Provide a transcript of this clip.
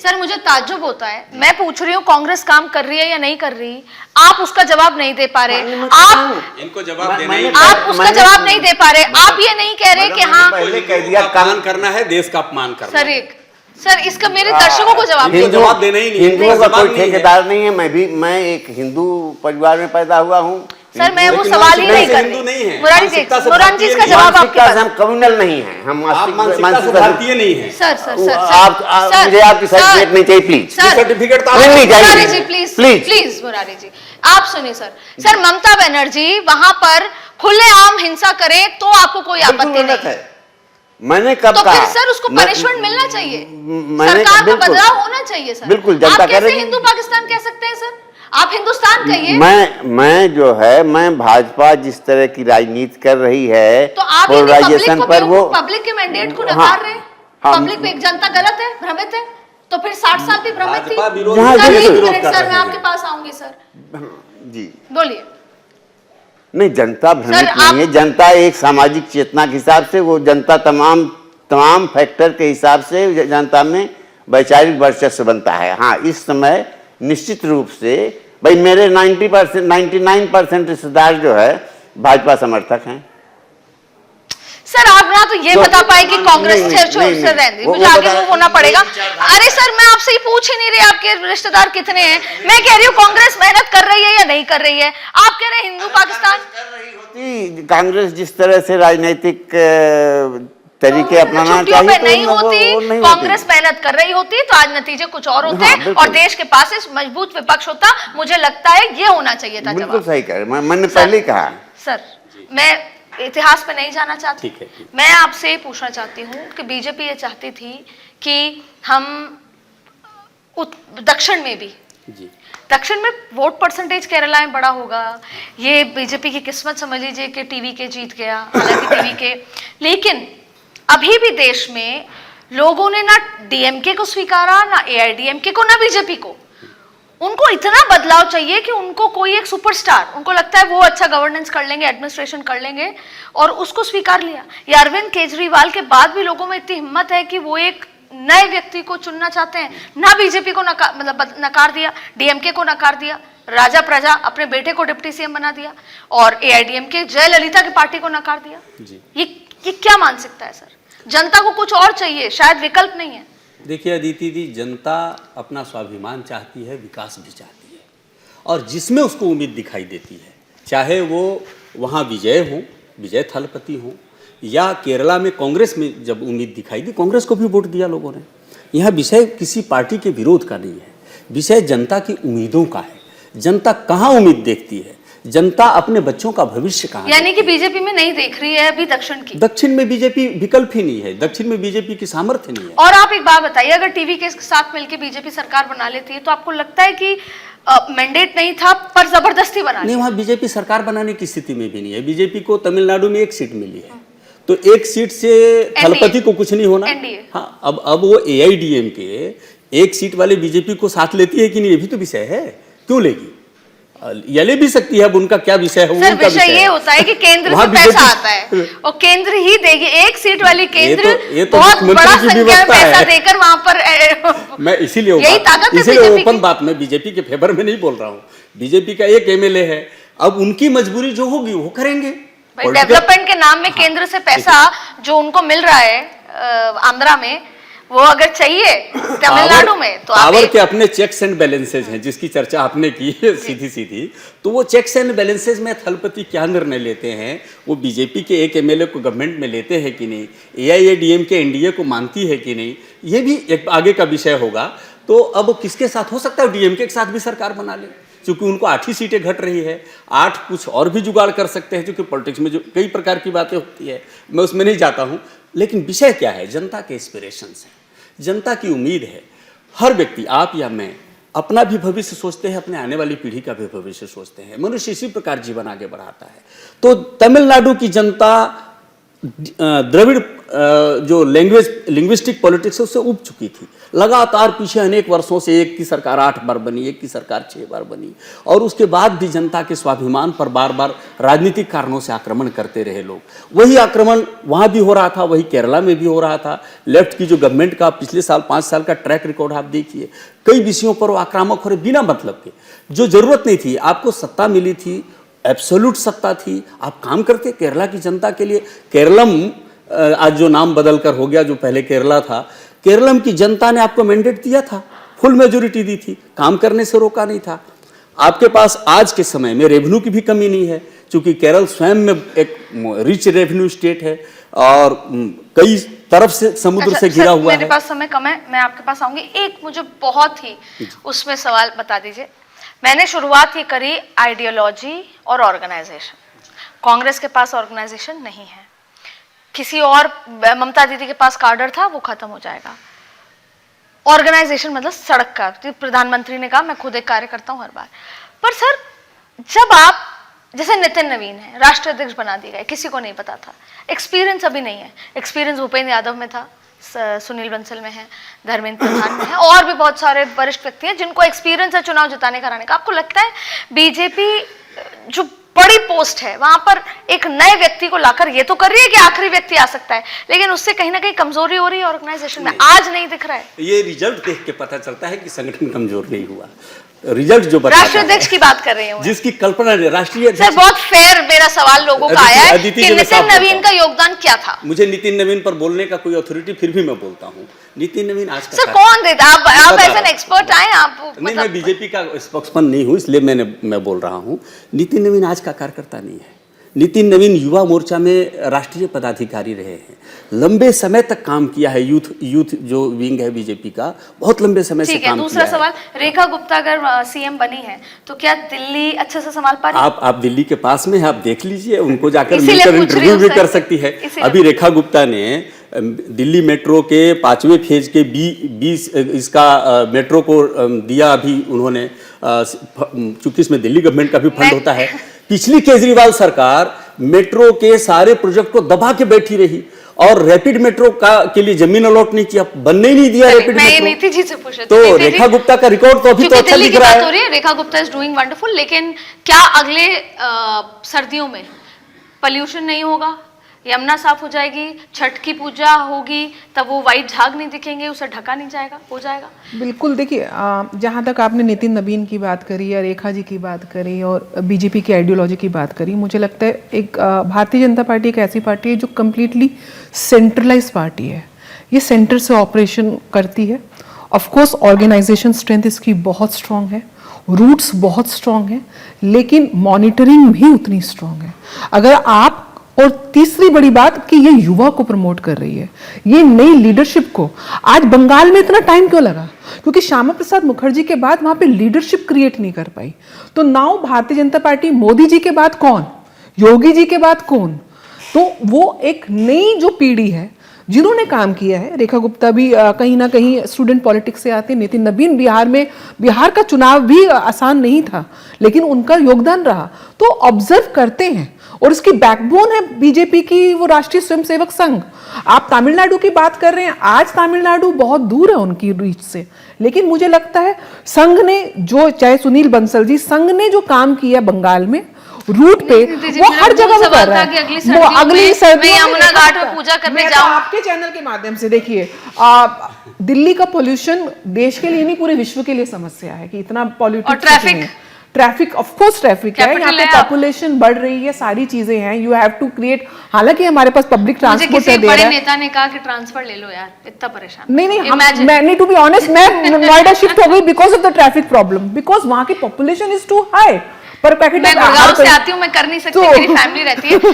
Sir मुझे ताज्जुब होता है, मैं पूछ रही हूँ कांग्रेस काम कर रही है या नहीं कर रही, आप उसका जवाब नहीं दे पा रहे, आप इनको जवाब देना ही, आप उसका जवाब नहीं दे पा रहे, आप ये नहीं कह रहे कि हाँ पहले कह दिया अपमान करना है, देश का अपमान करना सर। है। सर इसका मेरे दर्शकों को जवाब इनको जवाब देना ही नहीं है, हिंदुओं का जवाब कोई नहीं है। ठेकेदार नहीं है। मैं एक हिंदू परिवार में पैदा हुआ हूँ। सर मैं वो लेकिन सवाल ही नहीं कर हिंदू नहीं रही। है। मुरारी जी, मानसिकता से मुरारी जी इसका भारतीय जवाब आपके मानसिकता से पास। हम कम्युनल नहीं है, हम आप मानसिकता से भारतीय नहीं है। सर सर सर आप मुझे आपकी सर्टिफिकेट नहीं चाहिए प्लीज। सर्टिफिकेट तो नहीं, नहीं चाहिए। मुरारी जी प्लीज प्लीज। प्लीज मुरारी जी आप सुनिए सर। सर ममता बनर्जी वहां पर खुलेआम हिंसा करे तो आपको कोई आपत्ति नहीं है, मैंने कब तो कहा? फिर सर उसको पनिशमेंट मिलना चाहिए, मैंने सरकार में बिल्कुल- बदलाव होना चाहिए सर। बिल्कुल, जनता आप कह कैसे रही है। हिंदू पाकिस्तान कह सकते हैं सर, आप हिंदुस्तान कहिए। मैं जो है, मैं भाजपा जिस तरह की राजनीति कर रही है तो आप पोलराइजेशन पर, वो पब्लिक के मैंडेट को हाँ, नकार रहे हैं, हाँ, पब्लिक में एक जनता गलत है, भ्रमित है, तो फिर 60 साल भी भ्रमित थी। भाजपा विरोध हाँ, सर एक विरोध मिनट कर सर रहे मैं आपके हैं। पास आऊंगी सर, जी बोलिए। नहीं, जनता भ्रमित सर, नहीं है। जनता एक सामाजिक चेतना के हिसाब से, वो जनता तमाम फैक्टर के हिसाब से जनता में वैचारिक वर्चस्व बनता है। हाँ, इस समय निश्चित रूप से भाई मेरे 90% 99% रिश्तेदार जो है भाजपा समर्थक हैं। सर आप ना तो ये तो- बता पाए कि कांग्रेस नहीं, से नहीं, से रहने वो मुझे आगे बता- मूव होना पड़ेगा। अरे सर मैं आपसे ही पूछ ही नहीं रही आपके रिश्तेदार कितने हैं, मैं कह रही हूँ कांग्रेस मेहनत कर रही है या नहीं कर रही है। आप कह रहे हैं हिंदू पाकिस्तान, कांग्रेस जिस तरह से राजनीतिक तरीके अपनाना छुट्टियों चाहिए पे नहीं वो होती, नहीं कांग्रेस होती। मेहनत कर रही होती तो आज नतीजे कुछ और होते हाँ, बिल्कुल। और देश के पास इस मजबूत विपक्ष होता। मुझे लगता है ये होना चाहिए था बिल्कुल जवाब। सही कह रहे, मैंने पहले ही कहा। सर मैं इतिहास पे नहीं जाना चाहती, ठीक है। मैं आपसे ये पूछना चाहती हूँ कि बीजेपी ये चाहती थी कि हम दक्षिण में भी, जी दक्षिण में वोट परसेंटेज केरला में बड़ा होगा। ये बीजेपी की किस्मत समझ लीजिए कि टीवी के जीत गया, हालांकि टीवी के, लेकिन अभी भी देश में लोगों ने ना डीएमके को स्वीकारा, ना एआईडीएमके को, ना बीजेपी को। उनको इतना बदलाव चाहिए कि उनको कोई एक सुपरस्टार, उनको लगता है वो अच्छा गवर्नेंस कर लेंगे, एडमिनिस्ट्रेशन कर लेंगे, और उसको स्वीकार लिया। ये अरविंद केजरीवाल के बाद भी लोगों में इतनी हिम्मत है कि वो एक नए व्यक्ति को चुनना चाहते हैं। ना बीजेपी को नकार दिया, डीएमके को नकार दिया, राजा प्रजा अपने बेटे को डिप्टी सीएम बना दिया, और एआईडीएमके जयललिता की पार्टी को नकार दिया। जी। ये क्या मानसिकता है सर? जनता को कुछ और चाहिए, शायद विकल्प नहीं है। देखिए अदिति दी, जनता अपना स्वाभिमान चाहती है, विकास भी चाहती है, और जिसमें उसको उम्मीद दिखाई देती है, चाहे वो वहाँ विजय थलपति हो, या केरला में कांग्रेस में जब उम्मीद दिखाई दी, कांग्रेस को भी वोट दिया लोगों ने। यह विषय किसी पार्टी के विरोध का नहीं है, विषय जनता की उम्मीदों का है। जनता कहाँ उम्मीद देखती है, जनता अपने बच्चों का भविष्य कहाँ, यानी कि बीजेपी में नहीं देख रही है अभी दक्षिण की। दक्षिण में बीजेपी विकल्प ही नहीं है, दक्षिण में बीजेपी की सामर्थ्य नहीं है। और आप एक बात बताइए, अगर टीवी के साथ मिलकर बीजेपी सरकार बना लेती है तो आपको लगता है कि मैंडेट नहीं था पर जबरदस्ती बना नहीं, लिया? वहाँ बीजेपी सरकार बनाने की स्थिति में भी नहीं है। बीजेपी को तमिलनाडु में 1 सीट मिली है, तो 1 सीट से थलपति को कुछ नहीं होना। एनडीए। हाँ, अब वो एआईडीएमके 1 सीट वाले बीजेपी को साथ लेती है कि नहीं, ये भी तो विषय है। क्यों लेगी? ये ले भी सकती है, अब उनका क्या विषय है, वो सर उनका विषय ये होता है कि केंद्र से वहाँ पैसा बीजेपी आता है और केंद्र ही देगी। 1 सीट वाली केंद्र ये तो बहुत मुख्यमंत्री बड़ा की संख्या में व्यवस्था पैसा है। देकर वहां पर मैं इसीलिए यही ताकत है इसीलिए बीजेपी ओपन की। बात में बीजेपी के फेवर में नहीं बोल रहा हूँ। बीजेपी का एक एमएलए है, अब उनकी मजबूरी जो होगी वो करेंगे। डेवलपमेंट के नाम में केंद्र से पैसा जो उनको मिल रहा है आंध्रा में, वो अगर चाहिए तमिलनाडु में तो पावर के अपने चेक्स एंड बैलेंसेज हैं, जिसकी चर्चा आपने की है सीधी, तो वो चेक्स एंड बैलेंसेज में थलपति क्या निर्णय लेते हैं, वो बीजेपी के एक एमएलए को गवर्नमेंट में लेते हैं कि नहीं, एआईएडीएमके एनडीए को मानती है कि नहीं, ये भी एक आगे का विषय होगा। तो अब किसके साथ हो सकता है, डीएमके के साथ भी सरकार बना ले, क्योंकि उनको 8 ही सीटें घट रही है, 8 कुछ और भी जुगाड़ कर सकते हैं, क्योंकि पॉलिटिक्स में जो कई प्रकार की बातें होती है, मैं उसमें नहीं जाता हूँ। लेकिन विषय क्या है, जनता के एस्पिरेशंस है, जनता की उम्मीद है। हर व्यक्ति, आप या मैं, अपना भी भविष्य सोचते हैं, अपने आने वाली पीढ़ी का भी भविष्य सोचते हैं। मनुष्य इसी प्रकार जीवन आगे बढ़ाता है। तो तमिलनाडु की जनता द्रविड़ जो लिंग्विस्टिक पॉलिटिक्स है उससे उब चुकी थी। लगातार पीछे अनेक वर्षों से एक की सरकार 8 बार बनी, एक की सरकार 6 बार बनी, और उसके बाद भी जनता के स्वाभिमान पर बार बार राजनीतिक कारणों से आक्रमण करते रहे लोग। वही आक्रमण वहाँ भी हो रहा था, वही केरला में भी हो रहा था। लेफ्ट की जो गवर्नमेंट का पिछले साल 5 साल का ट्रैक रिकॉर्ड आप देखिए, कई विषयों पर वो आक्रामक हो रहे बिना मतलब के। जो जरूरत नहीं थी, आपको सत्ता मिली थी, एब्सोल्यूट सत्ता थी, आप काम करते केरला की जनता के लिए। केरलम आज जो नाम बदल कर हो गया, जो पहले केरला था, केरलम की जनता ने आपको मैंडेट दिया था, फुल मेजोरिटी दी थी, काम करने से रोका नहीं था। आपके पास आज के समय में रेवेन्यू की भी कमी नहीं है, क्योंकि केरल स्वयं में एक रिच रेवेन्यू स्टेट है और कई तरफ से समुद्र से घिरा हुआ है। मेरे पास समय कम है, मैं आपके पास आऊंगी। एक मुझे बहुत ही उसमें सवाल बता दीजिए। मैंने शुरुआत ये करी आइडियोलॉजी और ऑर्गेनाइजेशन। कांग्रेस के पास ऑर्गेनाइजेशन नहीं है, किसी और, ममता दीदी के पास कार्डर था, वो खत्म हो जाएगा। ऑर्गेनाइजेशन मतलब सड़क का, प्रधानमंत्री ने कहा मैं खुद एक कार्य करता हूं हर बार। पर सर, जब आप, जैसे नितिन नवीन है, राष्ट्रीय अध्यक्ष बना दिए गए, किसी को नहीं पता था, एक्सपीरियंस अभी नहीं है। एक्सपीरियंस भूपेंद्र यादव में था, सुनील बंसल में है, धर्मेंद्र प्रधान में है, और भी बहुत सारे वरिष्ठ व्यक्ति हैं जिनको एक्सपीरियंस है चुनाव जिताने कराने का। आपको लगता है बीजेपी जो बड़ी पोस्ट है वहां पर एक नए व्यक्ति को लाकर ये तो कर रही है कि आखिरी व्यक्ति आ सकता है, लेकिन उससे कहीं ना कहीं कमजोरी हो रही है ऑर्गेनाइजेशन में, आज नहीं दिख रहा है? ये रिजल्ट देख के पता चलता है कि संगठन कमजोर नहीं हुआ। रिजल्ट जो बताता राष्ट्रीय अध्यक्ष की बात कर रही हूँ, जिसकी कल्पना राष्ट्रीय सर, बहुत फेयर मेरा सवाल लोगों का आया है कि नितिन नवीन का योगदान क्या था। मुझे नितिन नवीन पर बोलने का कोई अथॉरिटी फिर भी मैं बोलता हूँ। नितिन नवीन आज का सर कौन देता, आप ऐसे एन एक्सपर्ट आए आप, नहीं, मैं बीजेपी का स्पोक्समैन नहीं हूँ, इसलिए मैं बोल रहा हूँ। नितिन नवीन आज का कार्यकर्ता नहीं है। नितिन नवीन युवा मोर्चा में राष्ट्रीय पदाधिकारी रहे हैं, लंबे समय तक काम किया है, यूथ जो विंग है बीजेपी का, बहुत लंबे समय से काम किया है। दूसरा सवाल, रेखा गुप्ता अगर सीएम बनी है तो क्या दिल्ली अच्छे से संभाल पा रही है? आप दिल्ली के पास में है, आप देख लीजिए, उनको जाकर मिलकर इंटरव्यू भी कर सकती है। अभी रेखा गुप्ता ने दिल्ली मेट्रो के 5वें फेज के 20 इसका मेट्रो को दिया अभी उन्होंने, चूंकि इसमें दिल्ली गवर्नमेंट का भी फंड होता है। पिछली केजरीवाल सरकार मेट्रो के सारे प्रोजेक्ट को दबा के बैठी रही और रैपिड मेट्रो के लिए जमीन अलॉट नहीं किया, बनने ही नहीं दिया रैपिड मेट्रो। तो रेखा गुप्ता का रिकॉर्ड तो अभी तो अच्छा दिख रहा है। Rekha Gupta is doing wonderful, लेकिन क्या अगले सर्दियों में पोल्यूशन नहीं होगा, यमुना साफ हो जाएगी, छठ की पूजा होगी, तब वो वाइट झाग नहीं दिखेंगे, उसे ढका नहीं जाएगा, हो जाएगा? बिल्कुल। देखिए, जहाँ तक आपने नितिन नवीन की बात करी या रेखा जी की बात करी और बीजेपी की आइडियोलॉजी की बात करी, मुझे लगता है एक भारतीय जनता पार्टी एक ऐसी पार्टी है जो कम्प्लीटली सेंट्रलाइज पार्टी है। ये सेंटर से ऑपरेशन करती है। ऑफकोर्स ऑर्गेनाइजेशन स्ट्रेंथ इसकी बहुत स्ट्रांग है, रूट्स बहुत स्ट्रांग है, लेकिन मॉनिटरिंग भी उतनी स्ट्रांग है। अगर आप, और तीसरी बड़ी बात कि ये युवा को प्रमोट कर रही है, ये नई लीडरशिप को। आज बंगाल में इतना टाइम क्यों लगा? क्योंकि श्यामा प्रसाद मुखर्जी के बाद वहां पे लीडरशिप क्रिएट नहीं कर पाई। तो नाउ भारतीय जनता पार्टी, मोदी जी के बाद कौन, योगी जी के बाद कौन? तो वो एक नई जो पीढ़ी है जिन्होंने काम किया है। रेखा गुप्ता भी कहीं ना कहीं स्टूडेंट पॉलिटिक्स से आते हैं। नितिन नवीन बिहार का चुनाव भी आसान नहीं था, लेकिन उनका योगदान रहा। तो ऑब्जर्व करते हैं, और इसकी बैकबोन है बीजेपी की वो राष्ट्रीय स्वयंसेवक संघ। आप तमिलनाडु की बात कर रहे हैं, आज तमिलनाडु बहुत दूर है उनकी रीच से, लेकिन मुझे लगता है संघ ने जो, चाहे सुनील बंसल जी, संघ ने जो काम किया बंगाल में रूट पे, वो हर जगह वो कर रहा है। वो अगली सर्दियों यमुना घाट में पूजा करने जाऊं। आपके चैनल के माध्यम से देखिए, दिल्ली का पोल्यूशन देश के लिए नहीं पूरे विश्व के लिए समस्या है कि इतना polluted. Traffic of course traffic है, यहाँ पे पॉपुलेशन बढ़ रही है, सारी चीजें हैं, यू हैव टू क्रिएट। हालांकि हमारे पास पब्लिक ट्रांसपोर्ट है। बड़े नेता ने कहा कि ट्रांसफर ले लो यार, इतना परेशान नहीं, मैं टू बी ऑनेस्ट, मैं नोएडा शिफ्ट हो गई because of the traffic problem, because वहां की population is too high per capita. मैं गुड़गांव से आती हूँ, मैं कर नहीं सकती, मेरी फैमिली रहती है।